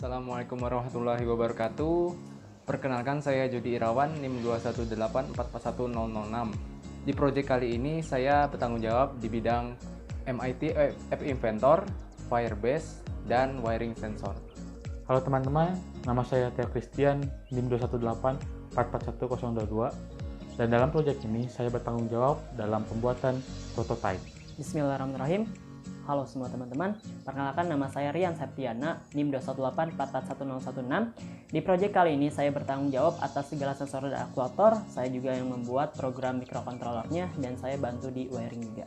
Assalamualaikum warahmatullahi wabarakatuh. Perkenalkan, saya Jody Irawan, NIM 218441006. Di proyek kali ini saya bertanggung jawab di bidang MIT App Inventor, Firebase, dan wiring sensor. Halo teman-teman, nama saya Theo Christian, NIM 218441022, dan dalam proyek ini saya bertanggung jawab dalam pembuatan prototipe. Bismillahirrahmanirrahim. Halo semua teman-teman, perkenalkan nama saya Rian Septiana, NIM 218441016. Di proyek kali ini saya bertanggung jawab atas segala sensor dan aktuator. Saya juga yang membuat program microcontrollernya dan saya bantu di wiring juga.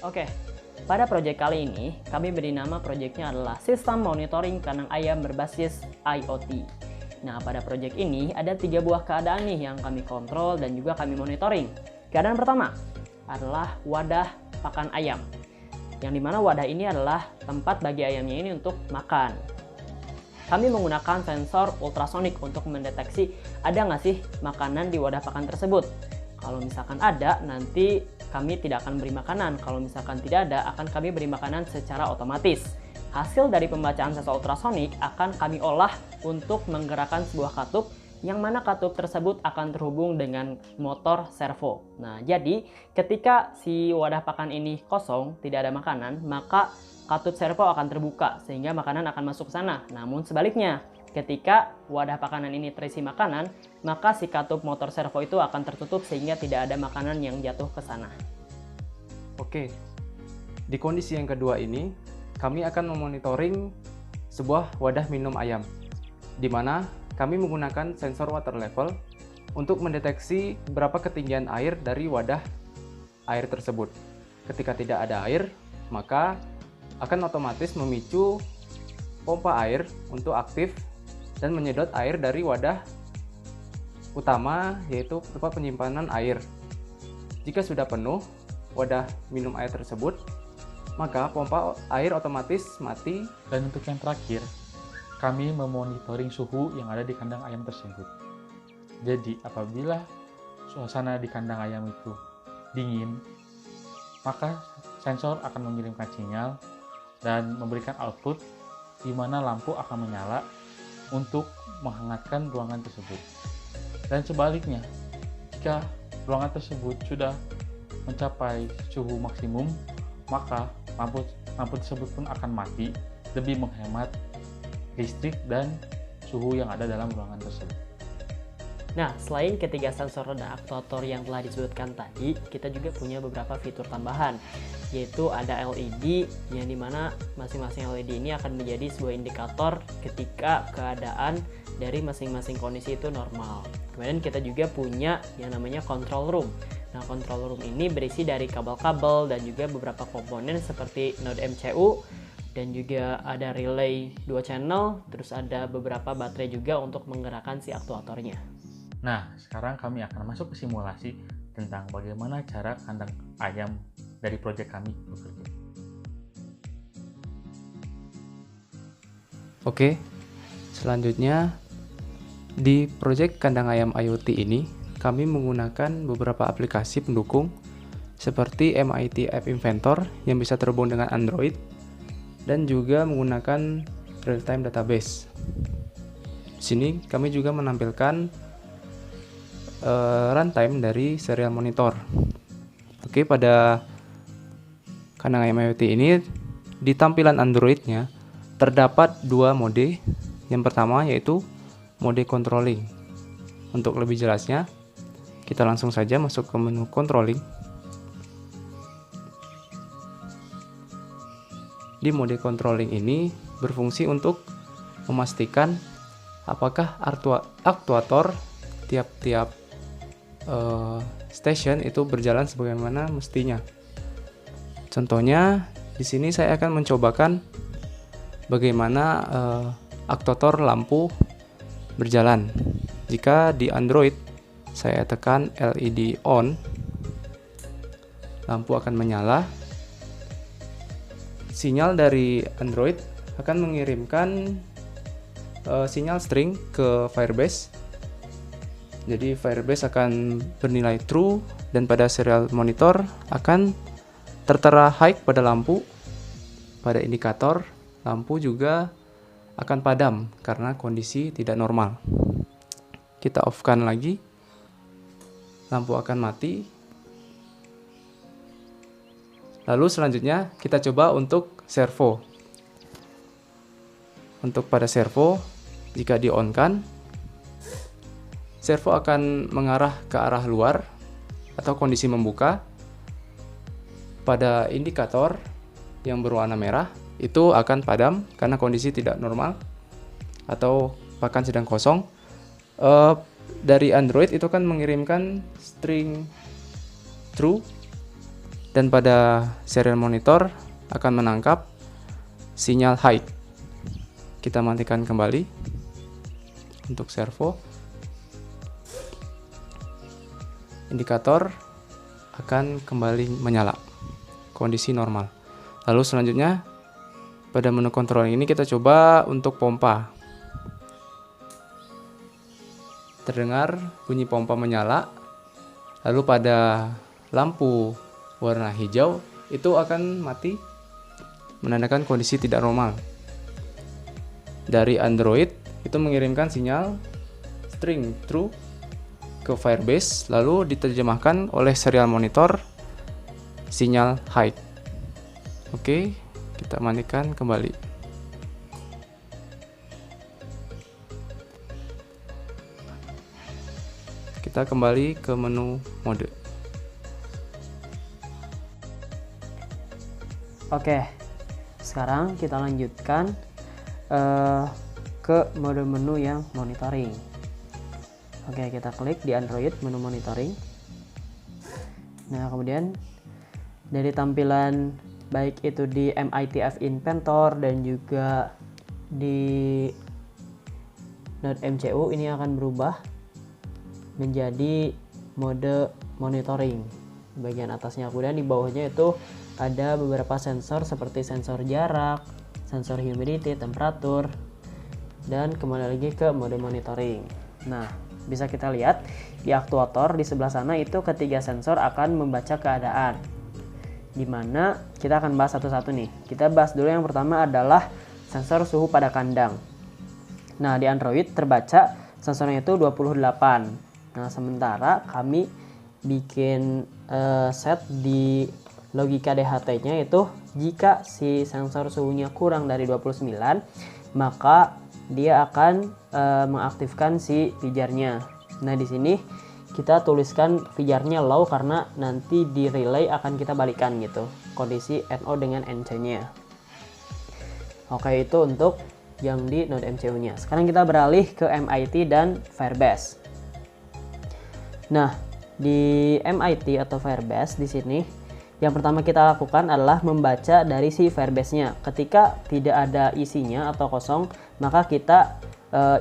Oke. Pada proyek kali ini, kami beri nama proyeknya adalah Sistem Monitoring Kandang Ayam Berbasis IoT. Nah, pada proyek ini ada 3 buah keadaan nih yang kami kontrol dan juga kami monitoring. Keadaan pertama adalah wadah pakan ayam, yang dimana wadah ini adalah tempat bagi ayamnya ini untuk makan. Kami menggunakan sensor ultrasonik untuk mendeteksi ada nggak sih makanan di wadah pakan tersebut. Kalau misalkan ada, nanti kami tidak akan beri makanan. Kalau misalkan tidak ada, akan kami beri makanan secara otomatis. Hasil dari pembacaan sensor ultrasonik akan kami olah untuk menggerakkan sebuah katup, yang mana katup tersebut akan terhubung dengan motor servo. Nah, jadi ketika si wadah pakan ini kosong, tidak ada makanan, maka katup servo akan terbuka sehingga makanan akan masuk ke sana. Namun sebaliknya, ketika wadah pakanan ini terisi makanan, maka si katup motor servo itu akan tertutup sehingga tidak ada makanan yang jatuh ke sana. Oke, di kondisi yang kedua ini, kami akan memonitoring sebuah wadah minum ayam, di mana kami menggunakan sensor water level untuk mendeteksi berapa ketinggian air dari wadah air tersebut. Ketika tidak ada air, maka akan otomatis memicu pompa air untuk aktif dan menyedot air dari wadah utama, yaitu tempat penyimpanan air. Jika sudah penuh wadah minum air tersebut, maka pompa air otomatis mati. Dan untuk yang terakhir, kami memonitoring suhu yang ada di kandang ayam tersebut. Jadi apabila suasana di kandang ayam itu dingin, maka sensor akan mengirimkan sinyal dan memberikan output di mana lampu akan menyala untuk menghangatkan ruangan tersebut. Dan sebaliknya, jika ruangan tersebut sudah mencapai suhu maksimum, maka lampu tersebut pun akan mati, lebih menghemat listrik dan suhu yang ada dalam ruangan tersebut. Nah, selain ketiga sensor dan aktuator yang telah disebutkan tadi, kita juga punya beberapa fitur tambahan, yaitu ada LED, yang dimana masing-masing LED ini akan menjadi sebuah indikator ketika keadaan dari masing-masing kondisi itu normal. Kemudian kita juga punya yang namanya control room. Nah, control room ini berisi dari kabel-kabel dan juga beberapa komponen seperti node MCU, dan juga ada relay 2 channel, terus ada beberapa baterai juga untuk menggerakkan si aktuatornya. Nah, sekarang kami akan masuk ke simulasi tentang bagaimana cara kandang ayam dari proyek kami bekerja. Oke, selanjutnya di proyek kandang ayam IoT ini, kami menggunakan beberapa aplikasi pendukung seperti MIT App Inventor yang bisa terhubung dengan Android dan juga menggunakan real-time database. Di sini kami juga menampilkan runtime dari serial monitor. Oke, pada kandang ayam IoT ini di tampilan Android-nya terdapat 2 mode. Yang pertama yaitu mode controlling. Untuk lebih jelasnya, kita langsung saja masuk ke menu controlling. Di mode controlling ini berfungsi untuk memastikan apakah aktuator tiap-tiap station itu berjalan sebagaimana mestinya. Contohnya, di sini saya akan mencobakan bagaimana aktuator lampu berjalan. Jika di Android saya tekan LED on, lampu akan menyala. Sinyal dari Android akan mengirimkan sinyal string ke Firebase. Jadi Firebase akan bernilai true dan pada serial monitor akan tertera high pada lampu. Pada indikator, lampu juga akan padam karena kondisi tidak normal. Kita off-kan lagi, lampu akan mati. Lalu selanjutnya kita coba untuk servo. Untuk pada servo, jika di-on-kan, servo akan mengarah ke arah luar atau kondisi membuka. Pada indikator yang berwarna merah itu akan padam karena kondisi tidak normal atau bahkan sedang kosong. Dari Android itu kan mengirimkan string true dan pada serial monitor akan menangkap sinyal high. Kita matikan kembali untuk servo. Indikator akan kembali menyala, kondisi normal. Lalu selanjutnya pada menu kontrol ini kita coba untuk pompa. Terdengar bunyi pompa menyala. Lalu pada lampu warna hijau itu akan mati, menandakan kondisi tidak normal. Dari Android itu mengirimkan sinyal string true ke Firebase, lalu diterjemahkan oleh serial monitor sinyal high. Oke, kita matikan kembali. Kita kembali ke menu mode. Oke, sekarang kita lanjutkan ke mode menu yang monitoring. Oke, kita klik di Android menu monitoring. Nah, kemudian dari tampilan baik itu di MITF Inventor dan juga di Node MCU ini akan berubah menjadi mode monitoring bagian atasnya. Kemudian di bawahnya itu ada beberapa sensor seperti sensor jarak, sensor humidity, temperatur, dan kembali lagi ke mode monitoring. Nah, bisa kita lihat di aktuator di sebelah sana itu ketiga sensor akan membaca keadaan, dimana kita akan bahas satu-satu nih. Kita bahas dulu yang pertama adalah sensor suhu pada kandang. Nah, di Android terbaca sensornya itu 28. Nah, sementara kami bikin set di logika DHT-nya itu jika si sensor suhunya kurang dari 29, maka dia akan mengaktifkan si pijarnya. Nah, di sini kita tuliskan pijarnya low karena nanti di relay akan kita balikan gitu kondisi NO dengan NC-nya. Oke, itu untuk yang di Node MCU-nya. Sekarang kita beralih ke MIT dan Firebase. Nah, di MIT atau Firebase di sini yang pertama kita lakukan adalah membaca dari si Firebase-nya. Ketika tidak ada isinya atau kosong, maka kita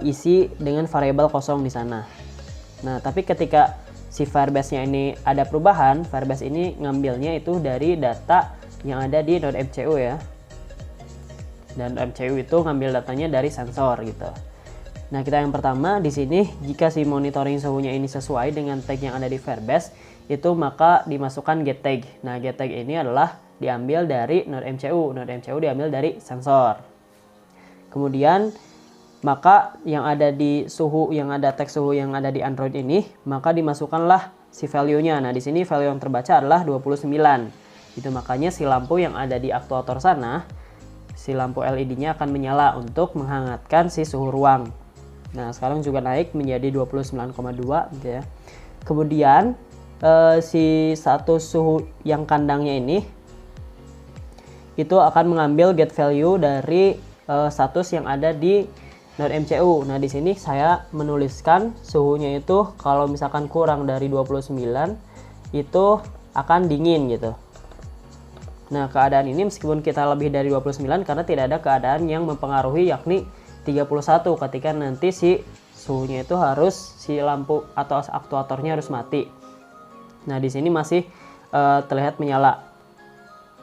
isi dengan variabel kosong di sana. Nah, tapi ketika si Firebase-nya ini ada perubahan, Firebase ini ngambilnya itu dari data yang ada di Node MCU ya. Dan MCU itu ngambil datanya dari sensor gitu. Nah, kita yang pertama di sini jika si monitoring suhunya ini sesuai dengan tag yang ada di Firebase, itu maka dimasukkan get tag. Nah, get tag ini adalah diambil dari Node MCU. Node MCU diambil dari sensor. Kemudian maka yang ada di suhu, yang ada tag suhu yang ada di Android ini, maka dimasukkanlah si value-nya. Nah, di sini value yang terbaca adalah 29. Itu makanya si lampu yang ada di aktuator sana, si lampu LED-nya akan menyala untuk menghangatkan si suhu ruang. Nah, sekarang juga naik menjadi 29,2 gitu ya. Kemudian si satu suhu yang kandangnya ini itu akan mengambil get value dari status yang ada di Node MCU. Nah, di sini saya menuliskan suhunya itu kalau misalkan kurang dari 29 itu akan dingin gitu. Nah, keadaan ini meskipun kita lebih dari 29 karena tidak ada keadaan yang mempengaruhi, yakni 31 ketika nanti si suhunya itu harus si lampu atau aktuatornya harus mati. Nah, di sini masih terlihat menyala.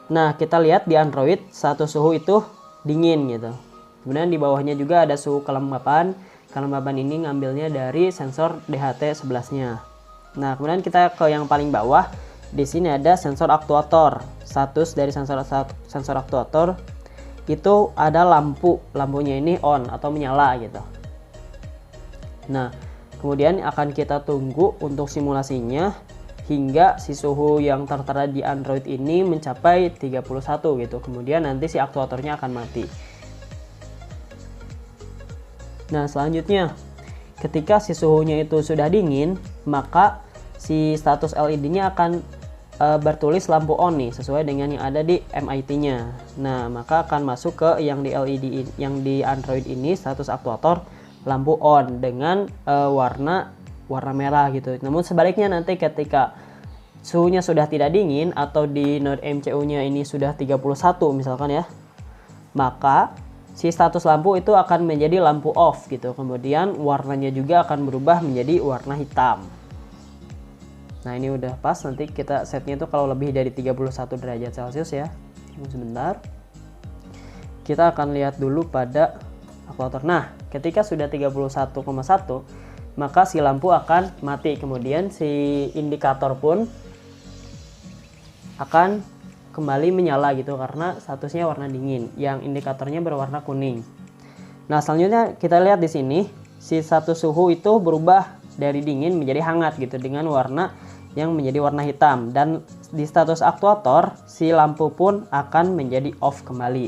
Nah, kita lihat di Android satu suhu itu dingin gitu. Kemudian di bawahnya juga ada suhu kelembapan. Kelembapan ini ngambilnya dari sensor DHT11-nya. Nah, kemudian kita ke yang paling bawah. Di sini ada sensor aktuator. Status dari sensor aktuator itu ada lampunya ini on atau menyala gitu. Nah, kemudian akan kita tunggu untuk simulasinya hingga si suhu yang tertera di Android ini mencapai 31 gitu. Kemudian nanti si aktuatornya akan mati. Nah, selanjutnya ketika si suhunya itu sudah dingin, maka si status LED-nya akan bertulis lampu on nih sesuai dengan yang ada di MIT-nya. Nah, maka akan masuk ke yang di LED yang di Android ini status aktuator lampu on dengan warna merah gitu. Namun sebaliknya nanti ketika suhunya sudah tidak dingin atau di node MCU-nya ini sudah 31 misalkan ya, maka si status lampu itu akan menjadi lampu off gitu. Kemudian warnanya juga akan berubah menjadi warna hitam. Nah, ini udah pas, nanti kita setnya itu kalau lebih dari 31 derajat Celcius ya. Sebentar. Kita akan lihat dulu pada aktuator. Nah, ketika sudah 31,1 maka si lampu akan mati. Kemudian si indikator pun akan kembali menyala gitu karena statusnya warna dingin, yang indikatornya berwarna kuning. Nah, selanjutnya kita lihat di sini si status suhu itu berubah dari dingin menjadi hangat gitu dengan warna yang menjadi warna hitam, dan di status aktuator si lampu pun akan menjadi off kembali.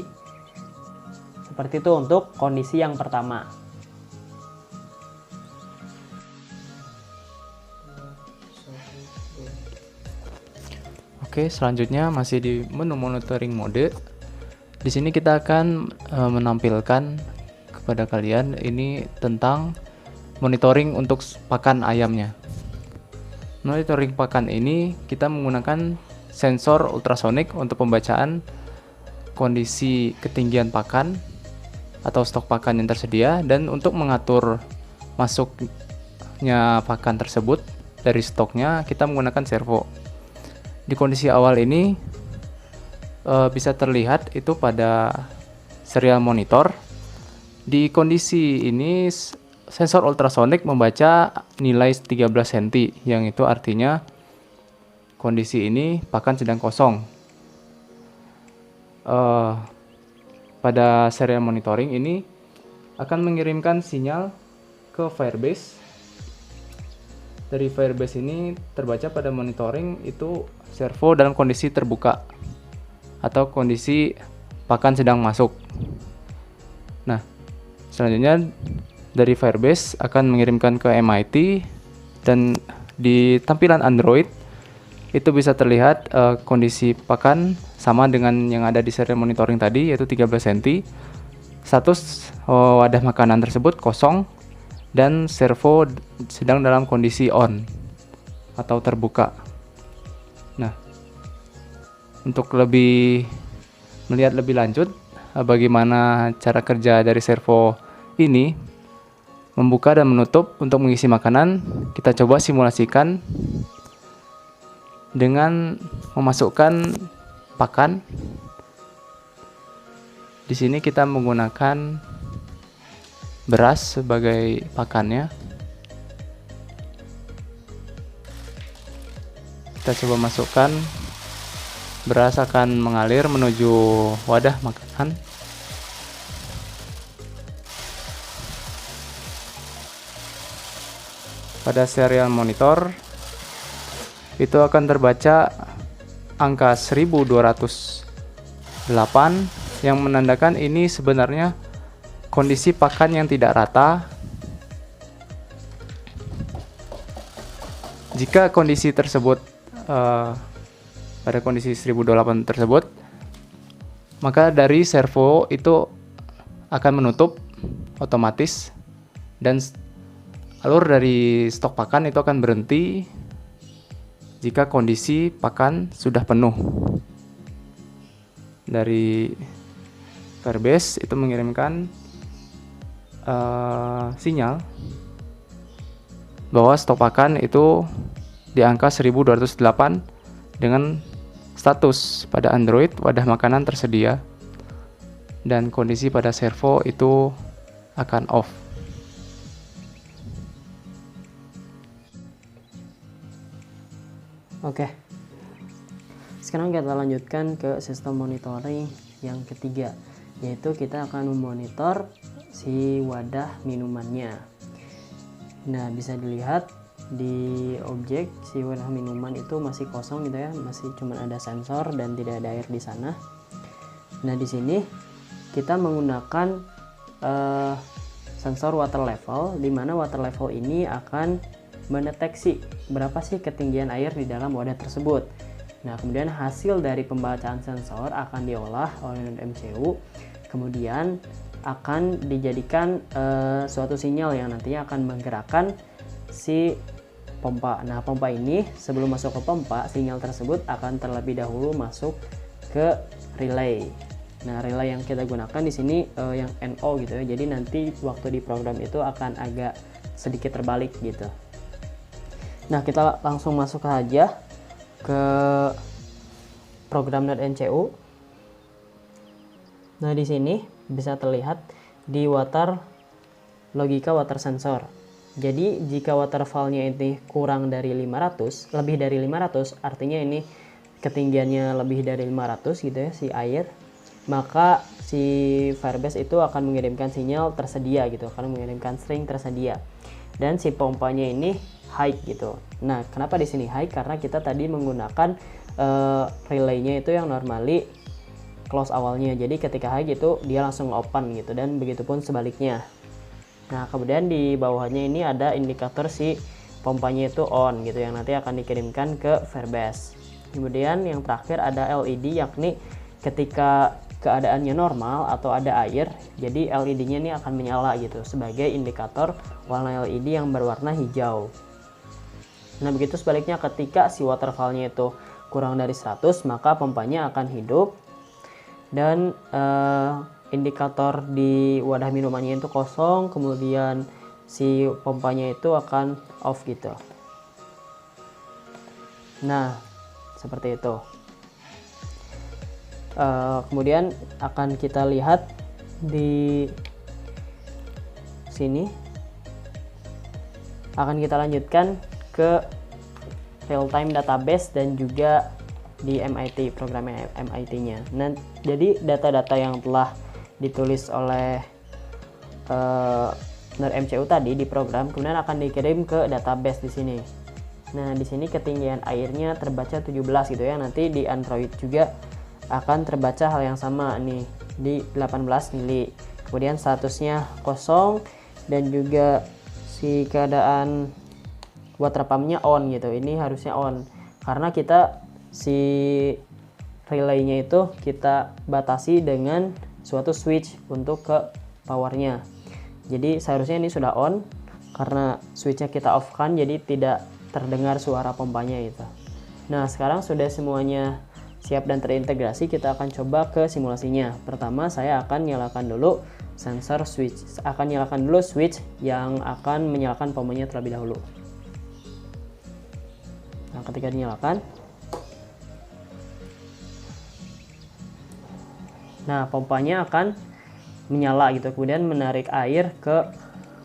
Seperti itu untuk kondisi yang pertama. Oke, selanjutnya masih di menu monitoring mode. Di sini kita akan menampilkan kepada kalian ini tentang monitoring untuk pakan ayamnya. Monitoring pakan ini kita menggunakan sensor ultrasonik untuk pembacaan kondisi ketinggian pakan atau stok pakan yang tersedia, dan untuk mengatur masuknya pakan tersebut dari stoknya kita menggunakan servo. Di kondisi awal ini bisa terlihat itu pada serial monitor. Di kondisi ini sensor ultrasonik membaca nilai 13 cm, yang itu artinya kondisi ini pakan sedang kosong. Pada serial monitoring ini akan mengirimkan sinyal ke Firebase. Dari Firebase ini terbaca pada monitoring itu servo dalam kondisi terbuka atau kondisi pakan sedang masuk. Nah, selanjutnya dari Firebase akan mengirimkan ke MIT, dan di tampilan Android itu bisa terlihat kondisi pakan sama dengan yang ada di serial monitoring tadi, yaitu 13 cm. Status wadah makanan tersebut kosong dan servo sedang dalam kondisi on atau terbuka. Nah, untuk melihat lebih lanjut bagaimana cara kerja dari servo ini membuka dan menutup untuk mengisi makanan, kita coba simulasikan dengan memasukkan pakan. Di sini kita menggunakan beras sebagai pakannya. Kita coba masukkan, beras akan mengalir menuju wadah makanan. Pada serial monitor itu akan terbaca angka 1208 yang menandakan ini sebenarnya kondisi pakan yang tidak rata. Jika kondisi tersebut pada kondisi 1028 tersebut, maka dari servo itu akan menutup otomatis dan alur dari stok pakan itu akan berhenti jika kondisi pakan sudah penuh. Dari Firebase itu mengirimkan sinyal bahwa stok pakan itu di angka 1208 dengan status pada Android wadah makanan tersedia. dan kondisi pada servo itu akan off. Oke, sekarang kita lanjutkan ke sistem monitoring yang ketiga, yaitu kita akan memonitor si wadah minumannya. Nah, bisa dilihat di objek si wadah minuman itu masih kosong gitu ya, masih cuma ada sensor dan tidak ada air di sana. Nah, di sini kita menggunakan sensor water level, di mana water level ini akan mendeteksi berapa sih ketinggian air di dalam wadah tersebut. Nah, kemudian hasil dari pembacaan sensor akan diolah oleh node MCU, kemudian akan dijadikan suatu sinyal yang nantinya akan menggerakkan si pompa. Nah, pompa ini sebelum masuk ke pompa, sinyal tersebut akan terlebih dahulu masuk ke relay. Nah, relay yang kita gunakan di sini yang NO gitu ya. Jadi nanti waktu di program itu akan agak sedikit terbalik gitu. Nah, kita langsung masuk aja ke program .ncu. Nah, di sini bisa terlihat di logika water sensor. Jadi, jika water file-nya ini kurang dari 500, lebih dari 500, artinya ini ketinggiannya lebih dari 500 gitu ya, si air, maka si Firebase itu akan mengirimkan sinyal tersedia gitu, akan mengirimkan string tersedia. Dan si pompanya ini high gitu. Nah, kenapa di sini high? Karena kita tadi menggunakan relaynya itu yang normally close awalnya. Jadi ketika high gitu dia langsung open gitu, dan begitupun sebaliknya. Nah, kemudian di bawahnya ini ada indikator si pompanya itu on gitu, yang nanti akan dikirimkan ke Firebase. Kemudian yang terakhir ada LED, yakni ketika keadaannya normal atau ada air, jadi LED-nya ini akan menyala gitu sebagai indikator warna LED yang berwarna hijau. Nah, begitu sebaliknya ketika si water file-nya itu kurang dari 100, maka pompanya akan hidup dan indikator di wadah minumannya itu kosong, kemudian si pompanya itu akan off gitu. Nah, seperti itu. Kemudian akan kita lihat di sini, akan kita lanjutkan ke real time database dan juga di MIT, program MIT-nya. Nah, jadi data-data yang telah ditulis oleh node MCU tadi di program kemudian akan dikirim ke database di sini. Nah, di sini ketinggian airnya terbaca 17 gitu ya. Nanti di Android juga akan terbaca hal yang sama nih di 18 mili. Kemudian statusnya kosong dan juga si keadaan water pump-nya on gitu. Ini harusnya on karena kita si relaynya itu kita batasi dengan suatu switch untuk ke powernya. Jadi seharusnya ini sudah on, karena switchnya kita off kan, jadi tidak terdengar suara pompanya itu. Nah, sekarang sudah semuanya siap dan terintegrasi, kita akan coba ke simulasinya. Pertama, saya akan nyalakan dulu sensor switch, akan nyalakan dulu switch yang akan menyalakan pompanya terlebih dahulu. Nah, ketika dinyalakan, nah pompanya akan menyala gitu, kemudian menarik air ke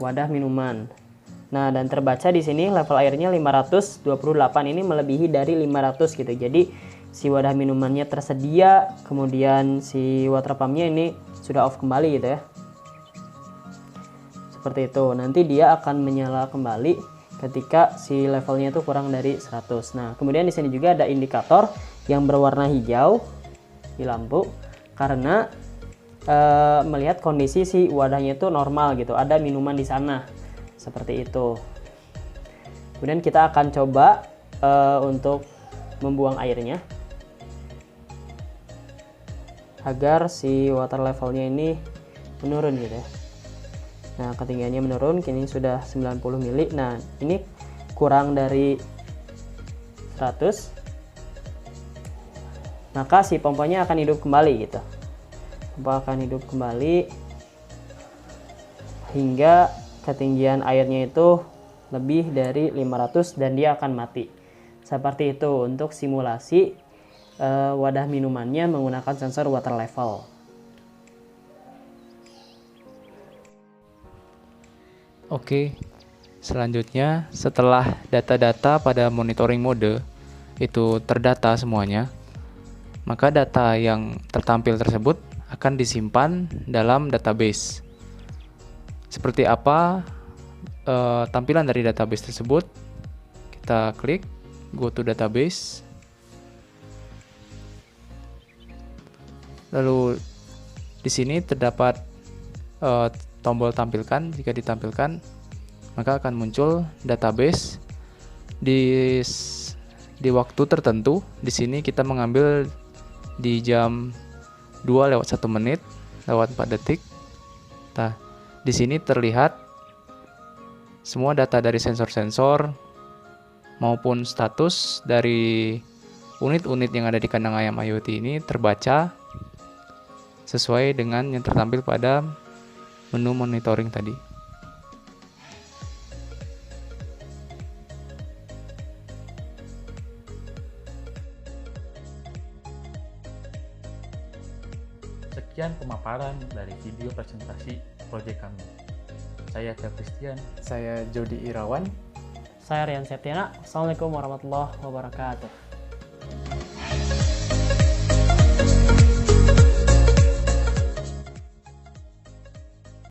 wadah minuman. Nah, dan terbaca di sini level airnya 528, ini melebihi dari 500 gitu. Jadi si wadah minumannya tersedia, kemudian si water pumpnya ini sudah off kembali gitu ya. Seperti itu. Nanti dia akan menyala kembali ketika si levelnya itu kurang dari 100. Nah, kemudian di sini juga ada indikator yang berwarna hijau di lampu karena melihat kondisi si wadahnya itu normal gitu, ada minuman di sana. Seperti itu. Kemudian kita akan coba untuk membuang airnya agar si water levelnya ini menurun gitu ya. Nah, ketinggiannya menurun, kini sudah 90 mili. Nah, ini kurang dari 100, maka si pompanya akan hidup kembali gitu. Pompa akan hidup kembali hingga ketinggian airnya itu lebih dari 500 dan dia akan mati. Seperti itu untuk simulasi wadah minumannya menggunakan sensor water level. Oke, selanjutnya setelah data-data pada monitoring mode itu terdata semuanya, maka data yang tertampil tersebut akan disimpan dalam database. Seperti apa tampilan dari database tersebut? Kita klik go to database. Lalu di sini terdapat tombol tampilkan. Jika ditampilkan, maka akan muncul database di waktu tertentu. Di sini kita mengambil di jam 2:01 lewat 4 detik. Nah, di sini terlihat semua data dari sensor-sensor maupun status dari unit-unit yang ada di kandang ayam IoT ini terbaca sesuai dengan yang tertampil pada menu monitoring tadi. Sekian pemaparan dari video presentasi proyek kami. Saya Tia Christian. Saya Jody Irawan. Saya Rian Septiana. Assalamualaikum warahmatullahi wabarakatuh.